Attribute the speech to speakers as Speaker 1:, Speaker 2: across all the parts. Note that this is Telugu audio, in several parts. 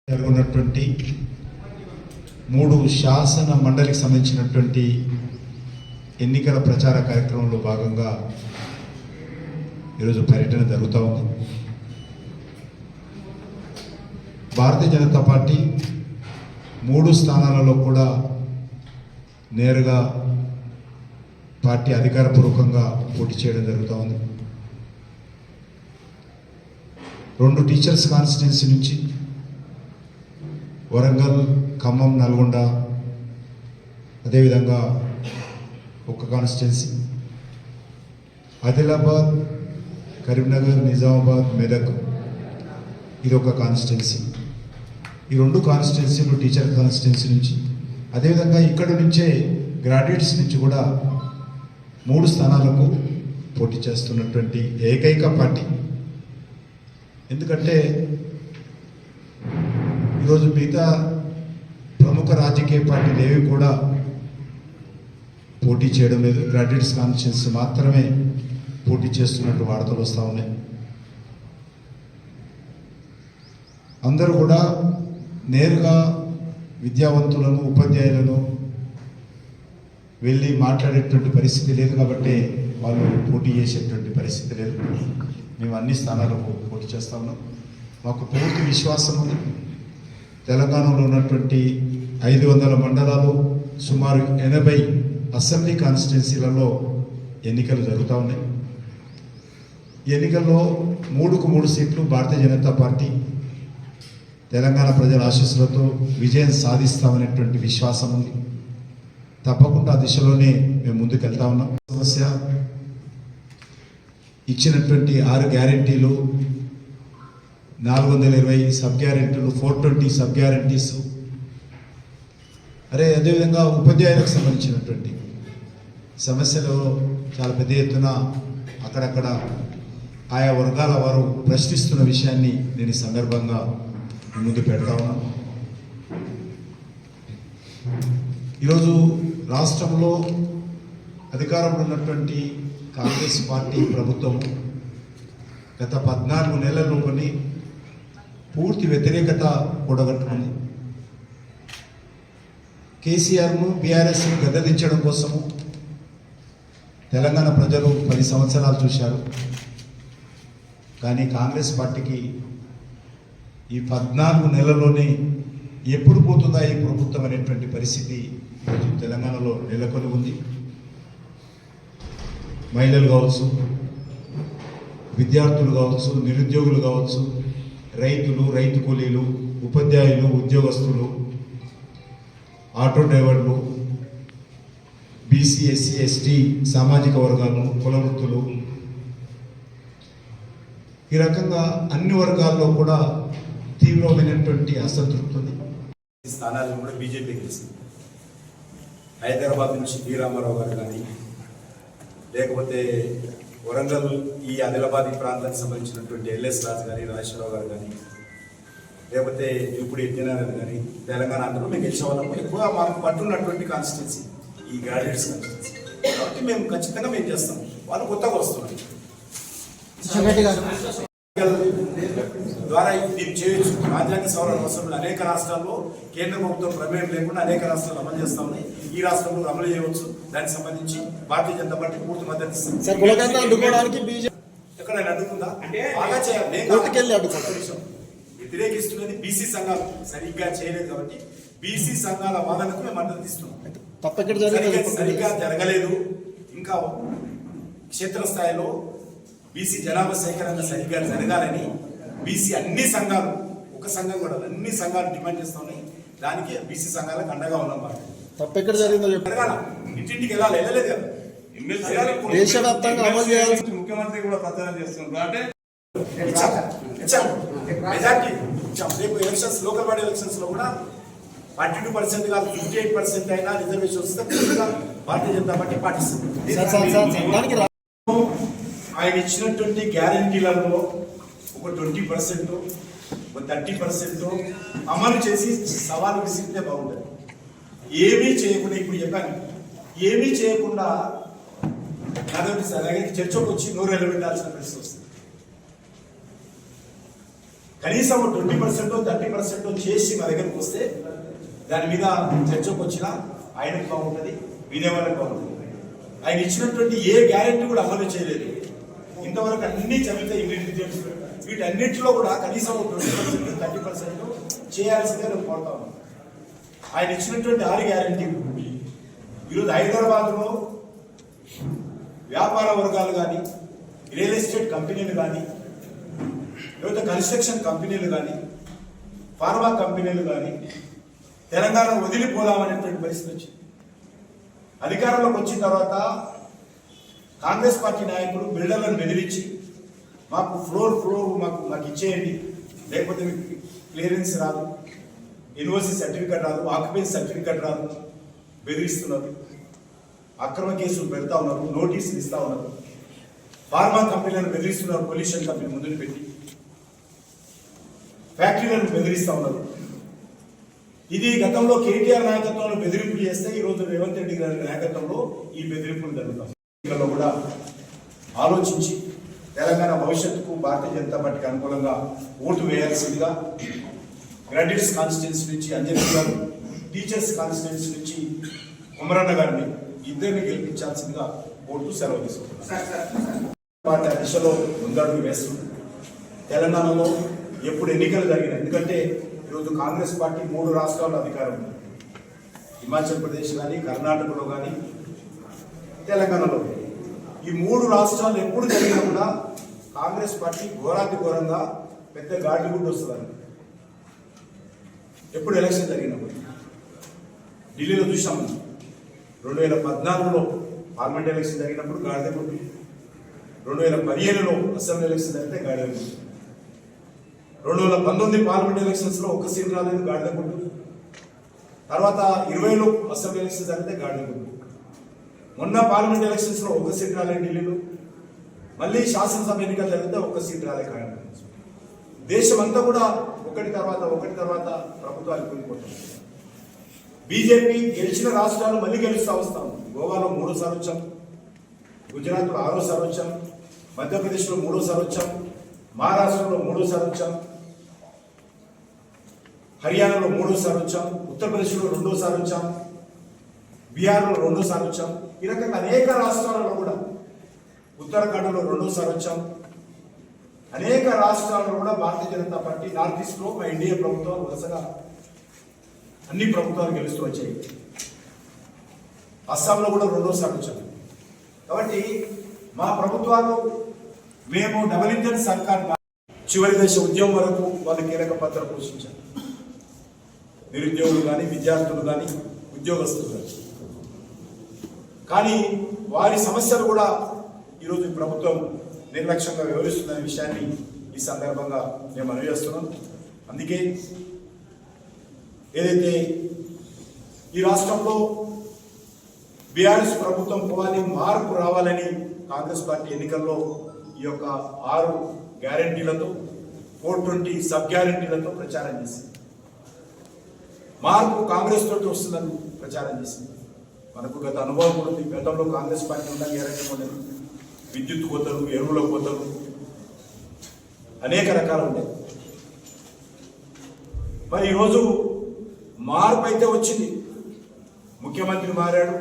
Speaker 1: జరుగుతున్నటువంటి 3 శాసన మండలికి సంబంధించినటువంటి ఎన్నికల ప్రచార కార్యక్రమంలో భాగంగా ఈరోజు పర్యటన జరుగుతూ ఉంది. భారతీయ జనతా పార్టీ 3 స్థానాలలో కూడా నేరుగా పార్టీ అధికారపూర్వకంగా పోటీ చేయడం జరుగుతూ ఉంది. 2 టీచర్స్ కాన్స్టిట్యున్సీ నుంచి వరంగల్, ఖమ్మం, నల్గొండ, అదేవిధంగా ఒక కాన్స్టిట్యున్సీ, ఆదిలాబాద్, కరీంనగర్, నిజామాబాద్, మెదక్ ఇది ఒక కాన్స్టిట్యున్సీ. ఈ 2 కాన్స్టిట్యున్సీలు టీచర్ కాన్స్టిట్యున్సీ నుంచి, అదేవిధంగా ఇక్కడ నుంచే గ్రాడ్యుయేట్స్ నుంచి కూడా 3 స్థానాలకు పోటీ చేస్తున్నటువంటి ఏకైక పార్టీ. ఎందుకంటే ఈరోజు మిగతా ప్రముఖ రాజకీయ పార్టీలు ఏవి కూడా పోటీ చేయడం లేదు. గ్రాడ్యుయేట్స్ కాన్స్టిట్యున్సీ మాత్రమే పోటీ చేస్తున్నట్టు వార్తలు వస్తూ ఉన్నాయి. అందరూ కూడా నేరుగా విద్యావంతులను, ఉపాధ్యాయులను వెళ్ళి మాట్లాడేటువంటి పరిస్థితి లేదు కాబట్టి వాళ్ళు పోటీ చేసేటువంటి పరిస్థితి లేదు. మేము అన్ని స్థానాలకు పోటీ చేస్తా ఉన్నాం. మాకు పూర్తి విశ్వాసం ఉంది. తెలంగాణలో ఉన్నటువంటి 500 మండలాలు, సుమారు 80 అసెంబ్లీ కాన్స్టిట్యున్సీలలో ఎన్నికలు జరుగుతూ ఉన్నాయి. ఈ ఎన్నికల్లో 3కు 3 సీట్లు భారతీయ జనతా పార్టీ తెలంగాణ ప్రజల ఆశీస్సులతో విజయం సాధిస్తామనేటువంటి విశ్వాసం ఉంది. తప్పకుండా ఆ దిశలోనే మేము ముందుకు వెళ్తా ఉన్నాం. సమస్య ఇచ్చినటువంటి 6 గ్యారెంటీలు, 420 సబ్ గ్యారెంటీలు, 420 సబ్ గ్యారెంటీస్, అదేవిధంగా ఉపాధ్యాయులకు సంబంధించినటువంటి సమస్యలు చాలా పెద్ద ఎత్తున అక్కడక్కడ ఆయా వర్గాల వారు ప్రశ్నిస్తున్న విషయాన్ని నేను ఈ సందర్భంగా ముందు పెడతా ఉన్నాను. ఈరోజు రాష్ట్రంలో అధికారంలో ఉన్నటువంటి కాంగ్రెస్ పార్టీ ప్రభుత్వం గత 14 నెలల్లోని పూర్తి వ్యతిరేకత కూడగట్టుకుంది. కేసీఆర్ను, బీఆర్ఎస్ను గద్దెదించడం కోసము తెలంగాణ ప్రజలు 10 సంవత్సరాలు చూశారు. కానీ కాంగ్రెస్ పార్టీకి ఈ 14 నెలల్లోనే ఎప్పుడు పోతుందా ఈ ప్రభుత్వం అనేటువంటి పరిస్థితి తెలంగాణలో నెలకొని ఉంది. మహిళలు కావచ్చు, విద్యార్థులు కావచ్చు, నిరుద్యోగులు కావచ్చు, రైతులు, రైతు కూలీలు, ఉపాధ్యాయులు, ఉద్యోగస్తులు, ఆటో డ్రైవర్లు, బీసీ, ఎస్సీ, ఎస్టీ సామాజిక వర్గాలు, కుల వృత్తులు, ఈ రకంగా అన్ని వర్గాల్లో కూడా తీవ్రమైనటువంటి అసంతృప్తి ఉంది.
Speaker 2: స్థానాలను కూడా బీజేపీ గెలిచింది. హైదరాబాద్ నుంచి బి రామారావు గారు కానీ, లేకపోతే వరంగల్ ఈ ఆదిలాబాద్ ప్రాంతానికి సంబంధించినటువంటి ఎల్ఎస్ రాజు కానీ, రాజేశ్వరరావు గారు కానీ, లేకపోతే ఇప్పుడు ఎత్తినారాయణ కానీ, తెలంగాణ అందరూ మేము గెలిచే వాళ్ళము. ఎక్కువ మాకు పట్టున్నటువంటి కాన్స్టిట్యున్సీ ఈ గ్రాడ్యుయేట్స్ కాన్స్టిట్యున్సీ కాబట్టి మేము ఖచ్చితంగా మేము చేస్తాం. వాళ్ళు కొత్తగా వస్తున్నారు ద్వారా దీన్ని చేయొచ్చు. రాజ్యాంగ సవరణ అవసరం అనేక రాష్ట్రాల్లో కేంద్ర ప్రభుత్వం ప్రమేయం లేకుండా అనేక రాష్ట్రాలు అమలు చేస్తా ఉన్నాయి. ఈ రాష్ట్రంలో అమలు చేయవచ్చు. దానికి సంబంధించి భారతీయ జనతా పార్టీ పూర్తి మద్దతు ఇస్తుంది. ఎక్కడైనా అడ్డుకుందా అంటే బాగా చేయాలి. వ్యతిరేకిస్తున్నది బీసీ సంఘాలు సరిగ్గా చేయలేదు కాబట్టి బీసీ సంఘాల వాదనకు మేము మద్దతు ఇస్తున్నాం. సరిగ్గా జరగలేదు. ఇంకా క్షేత్రస్థాయిలో బీసీ జనాభా సేకరణ సరిగ్గా జరగాలని బీసీ అన్ని సంఘాలు, ఒక సంఘం కూడా అన్ని సంఘాలు డిమాండ్ చేస్తా ఉన్నాయి. దానికి బీసీ సంఘాలకు అండగా ఉన్నాం.
Speaker 3: తప్పెక్కడ జరిగిందో
Speaker 2: ఇంటింటికి వెళ్ళలేదు కదా.
Speaker 3: దేశవ్యాప్తంగా అమలు చేయాల్సి
Speaker 4: ముఖ్యమంత్రి కూడా ప్రచారం చేస్తున్నారు. అంటే
Speaker 2: మెజార్టీ రేపు ఎలక్షన్స్, లోకల్ బాడీ ఎలక్షన్స్ లో కూడా 42% కాదు 58% అయినా రిజర్వేషన్ వస్తే భారతీయ జనతా పార్టీ పాటిస్తుంది. ఆయన ఇచ్చినటువంటి గ్యారంటీలలో ఒక 20%, ఒక 30% అమలు చేసి సవాలు విసిరితే బాగుంటుంది. ఏమీ చేయకుండా ఇప్పుడు చెప్పాను, ఏమీ చేయకుండా అలాగే చర్చకు వచ్చి నోరు ఎలబెట్టాల్సిన పరిస్థితి వస్తుంది. కనీసం 20% 30% చేసి మా దగ్గరకు వస్తే దాని మీద చర్చకు వచ్చినా ఆయనకు బాగుంటుంది, వినేవాళ్ళకి బాగుంటుంది. ఆయన ఇచ్చినటువంటి ఏ గ్యారెంటీ కూడా అమలు చేయలేదు. ఇంతవరకు అన్ని చదివితే ఇంగ్రీడియంట్స్ వీటన్నిటిలో కూడా కనీసం 20% 30% చేయాల్సిందే నేను కోరుతా ఉన్నాను. ఆయన ఇచ్చినటువంటి 6 గ్యారెంటీలు ఈరోజు హైదరాబాద్లో వ్యాపార వర్గాలు కానీ, రియల్ ఎస్టేట్ కంపెనీలు కానీ, లేకపోతే కన్స్ట్రక్షన్ కంపెనీలు కానీ, ఫార్మా కంపెనీలు కానీ తెలంగాణ వదిలిపోదామనేటువంటి పరిస్థితి వచ్చింది. అధికారంలోకి వచ్చిన తర్వాత కాంగ్రెస్ పార్టీ నాయకులు బిల్డర్లను బెదిరించి మాకు ఫ్లోర్ మాకు ఇచ్చేయండి, లేకపోతే మీకు క్లియరెన్స్ రాదు, యూనివర్సిటీ సర్టిఫికెట్ రాదు, ఆక్యుపెన్సీ సర్టిఫికెట్ రాదు, బెదిరిస్తున్నారు. అక్రమ కేసులు పెడతా ఉన్నారు, నోటీసులు ఇస్తా ఉన్నారు. ఫార్మా కంపెనీలను బెదిరిస్తున్నారు, పొల్యూషన్ కంపెనీ ముందుకు పెట్టి ఫ్యాక్టరీలను బెదిరిస్తా ఉన్నారు. ఇది గతంలో కేటీఆర్ నాయకత్వంలో బెదిరింపులు చేస్తే ఈరోజు రేవంత్ రెడ్డి గారి నాయకత్వంలో ఈ బెదిరింపులు జరుగుతాయి. ఎన్నికల్లో కూడా ఆలోచించి తెలంగాణ భవిష్యత్తుకు భారతీయ జనతా పార్టీకి అనుకూలంగా ఓటు వేయాల్సిందిగా గ్రాడ్యుయేట్స్ కాన్స్టిట్యున్సీ నుంచి అంజలి గారు, టీచర్స్ కాన్స్టిట్యున్సీ నుంచి కుమరన్న గారిని ఇద్దరిని గెలిపించాల్సిందిగా ఓటు సెలవు తీసుకుంటున్నారు. పార్టీ ఆ దిశలో ముందడుగు వేస్తుంది. తెలంగాణలో ఎప్పుడు ఎన్నికలు జరిగినాయి, ఎందుకంటే ఈరోజు కాంగ్రెస్ పార్టీ 3 రాష్ట్రాల్లో అధికారం ఉంది. హిమాచల్ ప్రదేశ్ కానీ, కర్ణాటకలో కానీ, తెలంగాణలో. ఈ 3 రాష్ట్రాలు ఎప్పుడు జరిగినా కూడా కాంగ్రెస్ పార్టీ ఘోరాతి ఘోరంగా పెద్ద గాడి గుడ్డు వస్తుందని ఎప్పుడు ఎలక్షన్ జరిగినప్పుడు. ఢిల్లీలో చూసాం 2014లో పార్లమెంట్ ఎలక్షన్ జరిగినప్పుడు గాడిద గుడ్డు, 2017లో అసెంబ్లీ ఎలక్షన్ జరిగితే గాడిద గుడ్డు, 2019 పార్లమెంట్ ఎలక్షన్స్ లో 1 సీట్ రాలేదు, గాడిద గుడ్డు. తర్వాత 20లో అసెంబ్లీ ఎలక్షన్ జరిగితే గాడిద గుడ్డు. మొన్న పార్లమెంట్ ఎలక్షన్స్ లో 1 సీట్ రాలేదు ఢిల్లీలో. మళ్ళీ శాసనసభ ఎన్నికలు జరిగితే 1 సీట్ రాలే గాడిద. దేశం అంతా కూడా ఒకటి తర్వాత ప్రభుత్వాలు కూలిపోతుంది. బీజేపీ గెలిచిన రాష్ట్రాలు మళ్ళీ గెలుస్తూ వస్తాం. గోవాలో 3 సార్లు వచ్చాం, గుజరాత్లో 6 సార్లు వచ్చాం, మధ్యప్రదేశ్లో 3 సార్లు వచ్చాం, మహారాష్ట్రలో 3 సార్లు వచ్చాం, హర్యానాలో 3 సార్లు వచ్చాం, ఉత్తరప్రదేశ్లో 2 సార్లు వచ్చాం, బీహార్లో 2 సార్లు వచ్చాం. ఈ రకంగా అనేక రాష్ట్రాలలో కూడా, ఉత్తరాఖండ్లో 2 సార్లు వచ్చాం. అనేక రాష్ట్రాల్లో కూడా Bharatiya Janata party north east లో మా ఎన్డీఏ ప్రభుత్వం వరుసగా అన్ని ప్రభుత్వాలు గెలుస్తూ వచ్చాయి. అస్సాంలో కూడా 2 సార్లు వచ్చాం. కాబట్టి మా ప్రభుత్వాలు మేము డబుల్ ఇంజన్ సర్కార్ చివరి దశ ఉద్యమం వరకు వాళ్ళు కీలక పాత్ర పోషించారు. నిరుద్యోగులు కానీ, విద్యార్థులు కానీ, ఉద్యోగస్తులు కానీ. కానీ వారి సమస్యలు కూడా ఈరోజు ప్రభుత్వం నిర్లక్ష్యంగా వివరిస్తున్న విషయాన్ని ఈ సందర్భంగా నేను మనవి చేస్తున్నాను. అందుకే ఏదైతే ఈ రాష్ట్రంలో బీఆర్ఎస్ ప్రభుత్వం పోవాలి, మార్పు రావాలని కాంగ్రెస్ పార్టీ ఎన్నికల్లో ఈ యొక్క 6 గ్యారెంటీలతో 420 సబ్ గ్యారెంటీలతో ప్రచారం చేసింది. మార్పు కాంగ్రెస్ తోటి వస్తుందని ప్రచారం చేసింది. మనకు గత అనుభవం కూడా ఉంది. గతంలో కాంగ్రెస్ పార్టీ ఉన్న గ్యారెంటీ ఉండేది. విద్యుత్ కోతలు, ఎరువుల కోతలు, అనేక రకాలు ఉండేవి. మరి ఈరోజు మార్పు అయితే వచ్చింది. ముఖ్యమంత్రి మారాడు,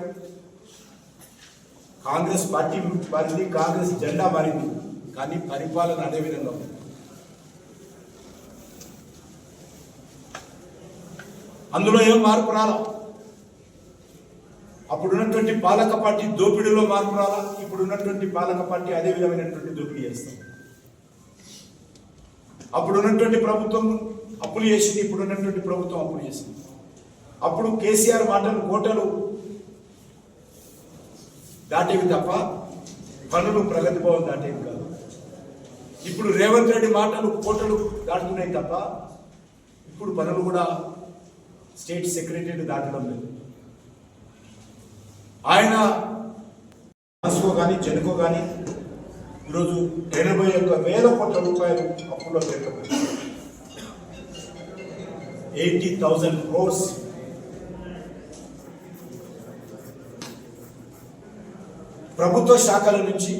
Speaker 2: కాంగ్రెస్ పార్టీ మారింది, కాంగ్రెస్ జెండా మారింది. కానీ పరిపాలన అదే విధంగా ఉంది. అందులో ఏం మార్పు రాలా. అప్పుడున్నటువంటి పాలక పార్టీ దోపిడీలో మార్పు రాలా. ఇప్పుడున్నటువంటి పాలక పార్టీ అదే విధమైనటువంటి దోపిడీ చేస్తుంది. అప్పుడున్నటువంటి ప్రభుత్వం అప్పులు చేసింది, ఇప్పుడున్నటువంటి ప్రభుత్వం అప్పులు చేసింది. అప్పుడు కేసీఆర్ మాటలు కోటలు దాటేవి తప్ప పనులు ప్రగతి భవన్ దాటేవి కాదు. ఇప్పుడు రేవంత్ రెడ్డి మాటలు కోటలు దాటుతున్నాయి తప్ప ఇప్పుడు పనులు కూడా స్టేట్ సెక్రటరీ దాటడం లేదు. ఆయన మనసుకో కానీ జనుకో కానీ ఈరోజు 81,000 కోట్ల రూపాయలు అప్పుల్లో పెట్టబోయింది. 80,000 crores. ప్రభుత్వ శాఖల నుంచి